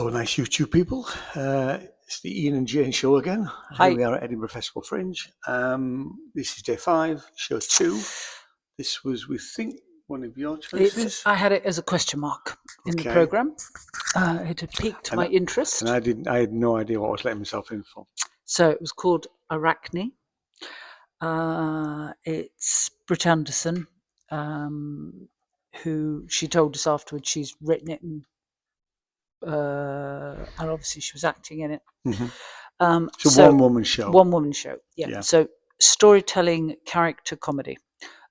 Hello, nice YouTube people. It's the Ian and Jane show again. Hi. Here we are at Edinburgh Festival Fringe. This is day 5, show 2. This was, we think, one of your choices. I had it as a question mark in the programme. It had piqued my interest. And I had no idea what I was letting myself in for. So it was called Arachne. It's Britt Anderson, who she told us afterwards she's written it and obviously she was acting in it. Mm-hmm. So one-woman show. One-woman show, yeah. So storytelling, character comedy.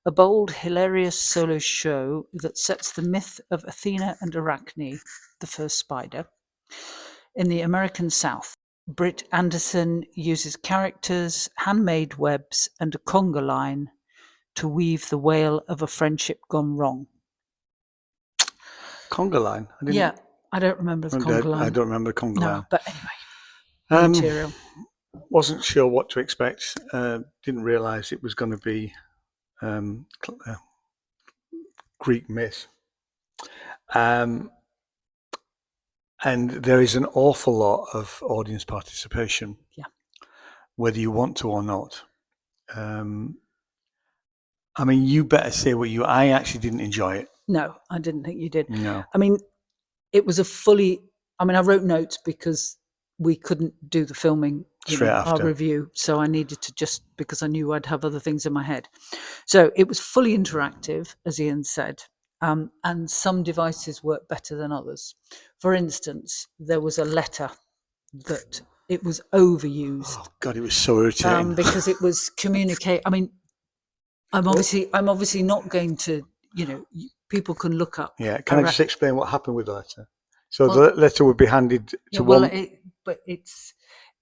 A bold, hilarious solo show that sets the myth of Athena and Arachne, the first spider, in the American South. Britt Anderson uses characters, handmade webs, and a conga line to weave the wail of a friendship gone wrong. Conga line? I don't remember the conga line. I don't remember the conga line. But anyway, material. Wasn't sure what to expect. Didn't realise it was going to be Greek myth. And there is an awful lot of audience participation, whether you want to or not. I mean, you better say what I actually didn't enjoy it. No, I didn't think you did. No. I mean, it was I wrote notes because we couldn't do the filming straight after our review, so I needed to because I knew I'd have other things in my head. So it was fully interactive, as Ian said, and some devices work better than others. For instance, there was a letter that it was overused. Oh God, it was so irritating because it was communicate. I mean, I'm obviously not going to, people can look up. Yeah, can I just explain what happened with the letter? So the letter would be handed to one.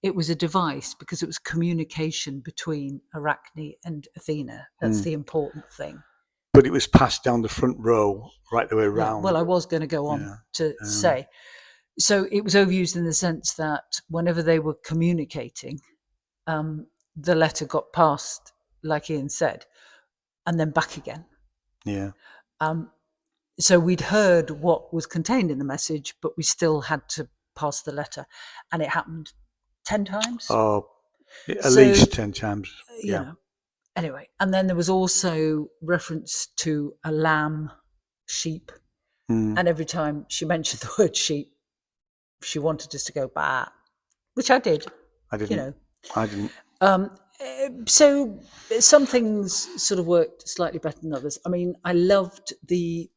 It was a device because it was communication between Arachne and Athena. That's the important thing. But it was passed down the front row right the way around. Well, I was going to go on to say. So it was overused in the sense that whenever they were communicating, the letter got passed, like Ian said, and then back again. Yeah. So we'd heard what was contained in the message, but we still had to pass the letter. And it happened 10 times. Oh, at least 10 times. Anyway, and then there was also reference to a lamb, sheep. And every time she mentioned the word sheep, she wanted us to go bah, which I did. I didn't. I didn't. So some things sort of worked slightly better than others. I mean, I loved the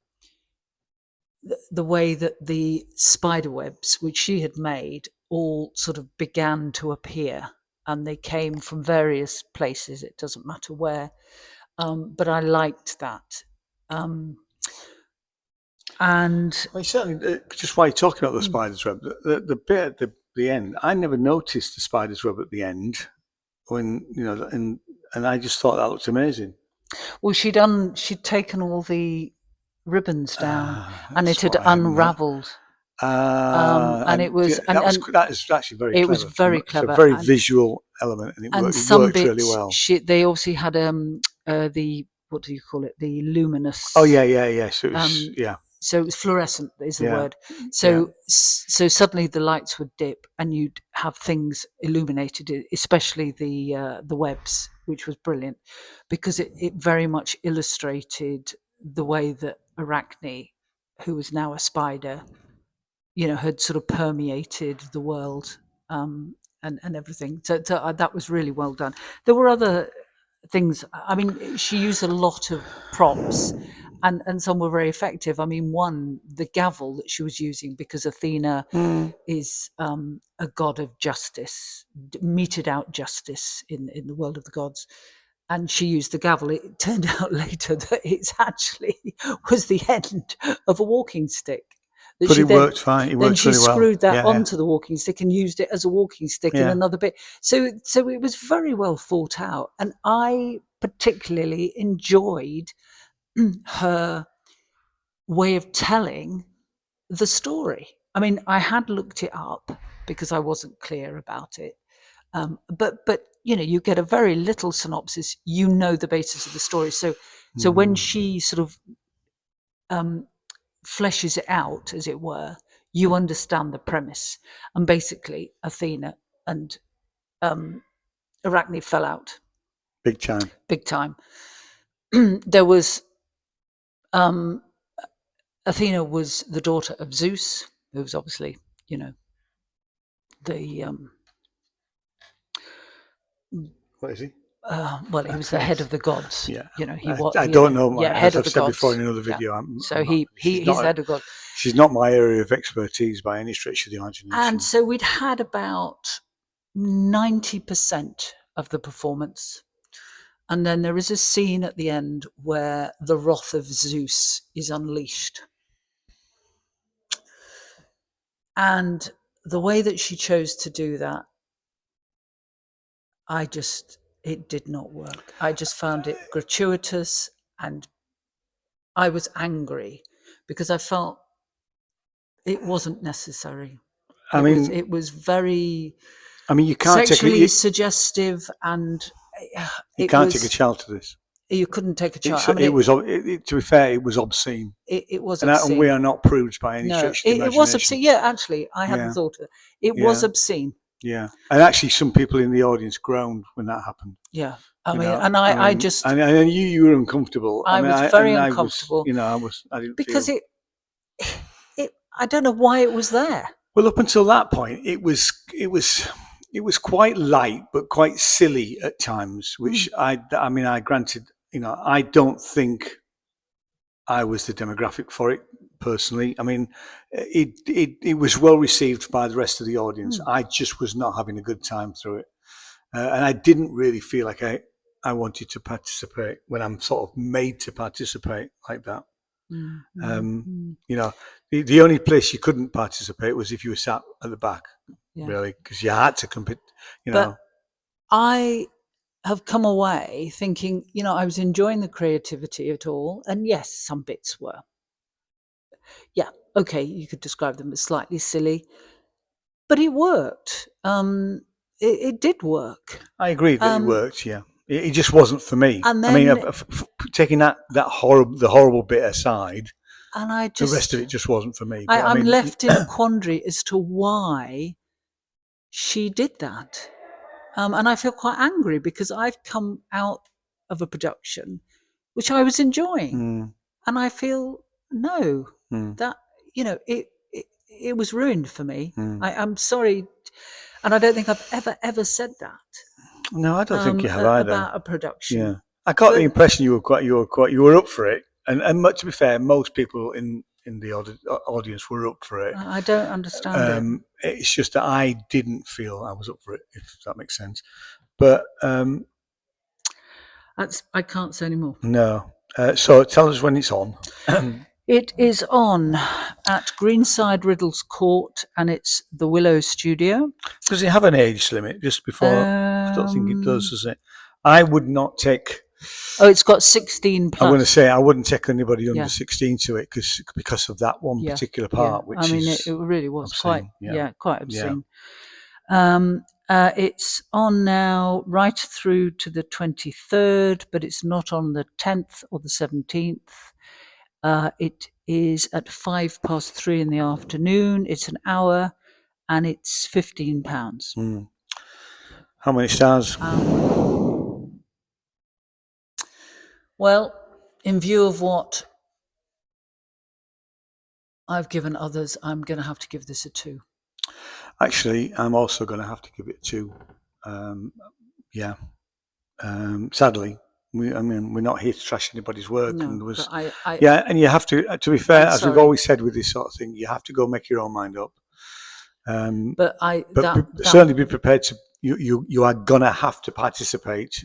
way that the spider webs, which she had made, all sort of began to appear, and they came from various places. It doesn't matter where, but I liked that. And well, certainly, just while you're talking about the spider's web, the bit at the end, I never noticed the spider's web at the end. When and I just thought that looked amazing. Well, she'd taken all the ribbons down, and it had unravelled. And it was that is actually very. It was very clever. It's a very visual element, and it worked really well. They obviously had the what do you call it? The luminous. Oh yeah. So it was So it was fluorescent is the word. So suddenly the lights would dip and you'd have things illuminated, especially the webs, which was brilliant because it very much illustrated the way that Arachne, who was now a spider, had sort of permeated the world and everything. So that was really well done. There were other things. I mean, she used a lot of props. And some were very effective. I mean, the gavel that she was using, because Athena is a god of justice, meted out justice in the world of the gods. And she used the gavel. It turned out later that it actually was the end of a walking stick. But it worked fine. It worked really well. Then she screwed that onto the walking stick and used it as a walking stick in another bit. So it was very well thought out. And I particularly enjoyed her way of telling the story. I mean, I had looked it up because I wasn't clear about it. But you get a very little synopsis. The basis of the story. So when she sort of fleshes it out, as it were, you understand the premise. And basically, Athena and Arachne fell out. Big time. Big time. There was Athena was the daughter of Zeus, who was obviously, the what is he? Well, he was the head of the gods. Yeah, he was. I don't know. Yeah, as head of I've the said gods. before in another video, he's head of gods. She's not my area of expertise by any stretch of the imagination. And so we'd had about 90% of the performance. And then there is a scene at the end where the wrath of Zeus is unleashed. And the way that she chose to do that, it did not work. I just found it gratuitous, and I was angry because I felt it wasn't necessary. It was very you can't sexually suggestive, and you can't take a child to this. You couldn't take a child. To be fair, it was obscene. It was obscene. And we are not prudes by any stretch of the imagination. It was obscene. Yeah, actually, I hadn't thought of it. It was obscene. Yeah, and actually, some people in the audience groaned when that happened. Yeah, I just and you were uncomfortable. I was very uncomfortable. I didn't because feel... it. I don't know why it was there. Well, up until that point, it was quite light, but quite silly at times. Which I granted, I don't think I was the demographic for it personally. I mean, it was well received by the rest of the audience. I just was not having a good time through it, and I didn't really feel like I wanted to participate when I'm sort of made to participate like that. The only place you couldn't participate was if you were sat at the back, really, because you had to compete. But I have come away thinking, I was enjoying the creativity of it all, and yes, some bits were. Yeah, okay, you could describe them as slightly silly, but it worked. It did work. I agree that it worked. Yeah, it just wasn't for me. And then, taking the horrible bit aside, and the rest of it just wasn't for me. I'm left in a quandary as to why she did that. And I feel quite angry because I've come out of a production which I was enjoying, and I feel that it was ruined for me. I'm sorry, and I don't think I've ever said that. No, I don't think you have either about a production. Yeah, I got the impression you were up for it, and to be fair, most people in the audience were up for it. I don't understand it. It's just that I didn't feel I was up for it, if that makes sense. But I can't say anymore. No. So tell us when it's on. It is on at Greenside Riddles Court, and it's the Willow Studio. Does it have an age limit? Just before, I don't think it does it? I would not take. Oh, it's got 16 plus. I'm going to say I wouldn't take anybody under 16 to it because of that one particular part, which it really was obscene. Quite obscene. It's on now right through to the 23rd, but it's not on the 10th or the 17th. It is at 3:05 in the afternoon. It's an hour, and it's £15. How many stars? Well, in view of what I've given others, I'm going to have to give this a 2. Actually, I'm also going to have to give it a 2. Sadly, we're not here to trash anybody's work. No, and there was, and you have to be fair, as we've always said with this sort of thing, you have to go make your own mind up. Certainly be prepared to. You are gonna have to participate.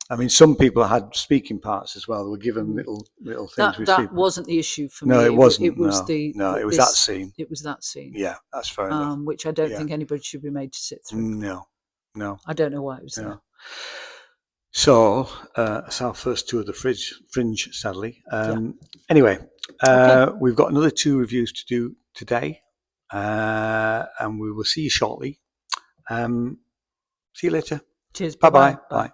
I mean, some people had speaking parts as well. They were given little things. That wasn't the issue for me. No, it wasn't. It was it was that scene. It was that scene. Yeah, that's fair enough. Which I don't think anybody should be made to sit through. No. I don't know why it was there. So that's our first tour of the Fringe, sadly. Anyway, we've got another 2 reviews to do today, and we will see you shortly. See you later. Cheers. Bye-bye. Bye.